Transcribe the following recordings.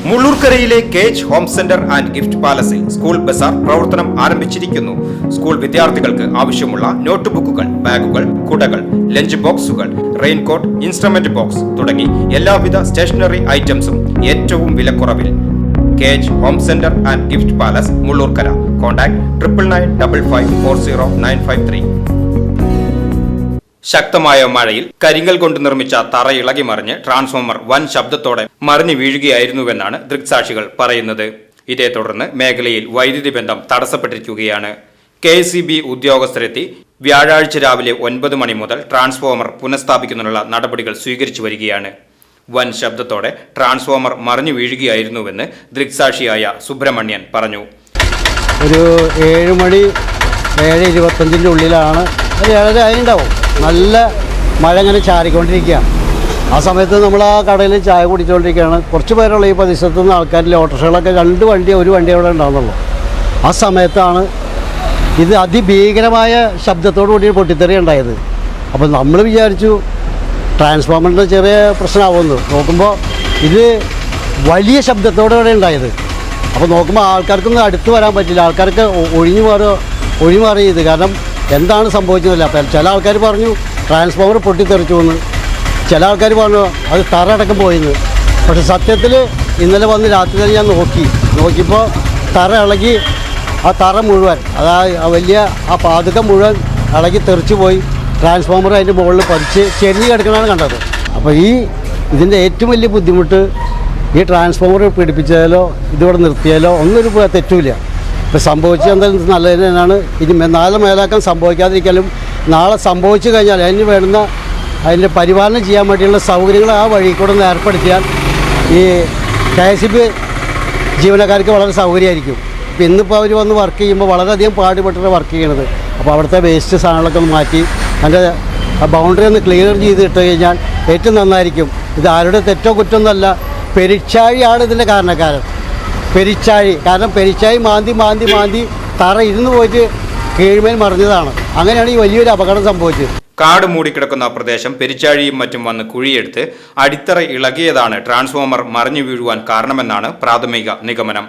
മുള്ളൂർക്കരയിലെ കേജ് home centre and gift പാലസിൽ school bazaar പ്രവർത്തനം ആരംഭിച്ചിരിക്കുന്നു. സ്കൂൾ വിദ്യാർത്ഥികൾക്ക് ആവശ്യമുള്ള നോട്ട് ബുക്കുകൾ, ബാഗുകൾ, കുടകൾ, ലഞ്ച് ബോക്സുകൾ, റെയിൻകോട്ട്, ഇൻസ്ട്രുമെന്റ് ബോക്സ് തുടങ്ങി എല്ലാവിധ സ്റ്റേഷനറി ഐറ്റംസും ഏറ്റവും വിലക്കുറവിൽ. Cage home centre and gift palace, Mullurkara. Contact 9955540953. ശക്തമായ മഴയിൽ കരിങ്കൽ കൊണ്ട് നിർമ്മിച്ച തറ ഇളകി മറിഞ്ഞ് ട്രാൻസ്ഫോമർ വൻ ശബ്ദത്തോടെ മറിഞ്ഞു വീഴുകയായിരുന്നുവെന്നാണ് ദൃക്സാക്ഷികൾ പറയുന്നത്. ഇതേ തുടർന്ന് മേഖലയിൽ വൈദ്യുതി ബന്ധം തടസ്സപ്പെട്ടിരിക്കുകയാണ്. KEB ഉദ്യോഗസ്ഥരെത്തി വ്യാഴാഴ്ച രാവിലെ 9 മണി മുതൽ ട്രാൻസ്ഫോമർ പുനഃസ്ഥാപിക്കുന്നതിനുള്ള നടപടികൾ സ്വീകരിച്ചു വരികയാണ്. വൻ ശബ്ദത്തോടെ ട്രാൻസ്ഫോമർ മറിഞ്ഞു വീഴുകയായിരുന്നുവെന്ന് ദൃക്സാക്ഷിയായ സുബ്രഹ്മണ്യൻ പറഞ്ഞു. ഒരു 7 മണി 7:25 ഉള്ളിലാണ്, ഒരു 7:30 ആയിട്ടുണ്ടാവും. നല്ല മഴ ഇങ്ങനെ ചാരിക്കൊണ്ടിരിക്കുകയാണ്. ആ സമയത്ത് നമ്മൾ ആ കടയിൽ ചായ കുടിച്ചുകൊണ്ടിരിക്കുകയാണ്. കുറച്ച് പേരുള്ള ഈ പ്രദേശത്തു നിന്ന് ആൾക്കാരിൽ ഓട്ടോറിക്ഷകളൊക്കെ 2 വണ്ടി, 1 വണ്ടി അവിടെ ഉണ്ടാകുന്നുള്ളൂ. ആ സമയത്താണ് ഇത് അതിഭീകരമായ ശബ്ദത്തോടു കൂടി പൊട്ടിത്തെറി ഉണ്ടായത്. അപ്പോൾ നമ്മൾ വിചാരിച്ചു ട്രാൻസ്ഫോമറിൻ്റെ ചെറിയ പ്രശ്നമാവുമെന്ന്. നോക്കുമ്പോൾ ഇത് വലിയ ശബ്ദത്തോടെ ഉണ്ടായത്. അപ്പോൾ നോക്കുമ്പോൾ ആൾക്കാർക്കൊന്നും അടുത്ത് വരാൻ പറ്റില്ല. ആൾക്കാർക്ക് ഒഴിഞ്ഞു മാറി ഇത്. കാരണം എന്താണ് സംഭവിച്ചതല്ല. അപ്പം ചില ആൾക്കാർ പറഞ്ഞു ട്രാൻസ്ഫോമർ പൊട്ടിത്തെറിച്ചു എന്ന്, ചില ആൾക്കാർ പറഞ്ഞു അത് തറ അടക്കം പോയെന്ന്. പക്ഷെ സത്യത്തിൽ ഇന്നലെ വന്ന് രാത്രി തന്നെ ഞാൻ നോക്കിയപ്പോൾ തറ ഇളകി, ആ തറ മുഴുവൻ, വലിയ ആ പാതുകം മുഴുവൻ ഇളകി തെറിച്ചു പോയി. ട്രാൻസ്ഫോമർ അതിൻ്റെ മുകളിൽ പതിച്ച് ചെരിഞ്ഞ് കിടക്കണമെന്നാണ് കണ്ടത്. അപ്പോൾ ഇതിൻ്റെ ഏറ്റവും വലിയ ബുദ്ധിമുട്ട് ഈ ട്രാൻസ്ഫോമർ പിടിപ്പിച്ചാലോ ഇതിവിടെ നിർത്തിയാലോ ഒന്നൊരു തെറ്റുമില്ല. ഇപ്പോൾ സംഭവിച്ചത് എന്തായാലും നല്ലത് തന്നെയാണ്. ഇനി നാളെ മേലാക്കാൻ സംഭവിക്കാതിരിക്കാനും, നാളെ സംഭവിച്ചു കഴിഞ്ഞാൽ അതിൻ്റെ പരിപാലനം ചെയ്യാൻ വേണ്ടിയുള്ള സൗകര്യങ്ങൾ ആ വഴി കൂടെ ഒന്ന് ഏർപ്പെടുത്തിയാൽ ഈ KEB ജീവനക്കാർക്ക് വളരെ സൗകര്യമായിരിക്കും. ഇപ്പോൾ ഇന്നിപ്പോൾ അവർ വന്ന് വർക്ക് ചെയ്യുമ്പോൾ വളരെയധികം പാടുപെട്ടിട്ട് വർക്ക് ചെയ്യണത്. അപ്പോൾ അവിടുത്തെ വേസ്റ്റ് സാധനങ്ങളൊക്കെ ഒന്ന് മാറ്റി അതിൻ്റെ ബൗണ്ടറി ഒന്ന് ക്ലിയർ ചെയ്തിട്ട് കഴിഞ്ഞാൽ ഏറ്റവും നന്നായിരിക്കും. ഇത് ആരുടെ തെറ്റോ കുറ്റമൊന്നുമല്ല, പെരിച്ചാഴിയാണ് ഇതിൻ്റെ കാരണക്കാരൻ. കാരണം പെരിച്ചാഴി മാന്തി തറ ഇരുന്ന് പോയിട്ട് കീഴ്മേൽ മറിഞ്ഞതാണ്. അങ്ങനെയാണ് ഈ വലിയൊരു അപകടം സംഭവിച്ചത്. കാട് മൂടിക്കിടക്കുന്ന പ്രദേശം പെരിച്ചാഴിയും മറ്റും വന്ന് കുഴിയെടുത്ത് അടിത്തറ ഇളകിയതാണ് ട്രാൻസ്ഫോമർ മറിഞ്ഞു വീഴുവാൻ കാരണമെന്നാണ് പ്രാഥമിക നിഗമനം.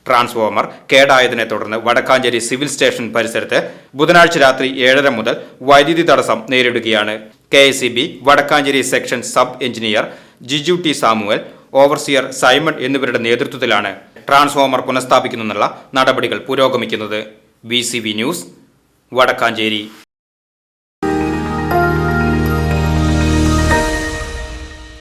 ട്രാൻസ്ഫോമർ കേടായതിനെ തുടർന്ന് വടക്കാഞ്ചേരി സിവിൽ സ്റ്റേഷൻ പരിസരത്ത് ബുധനാഴ്ച രാത്രി 7:30 മുതൽ വൈദ്യുതി തടസ്സം നേരിടുകയാണ്. KEB Vadakkanchery section sub engineer Jiju T Samuel, overseer Simon എന്നിവരുടെ നേതൃത്വത്തിലാണ് ട്രാൻസ്ഫോമർ പുനഃസ്ഥാപിക്കുന്നതിനുള്ള നടപടികൾ പുരോഗമിക്കുന്നത്. BCV news, Vadakkanchery.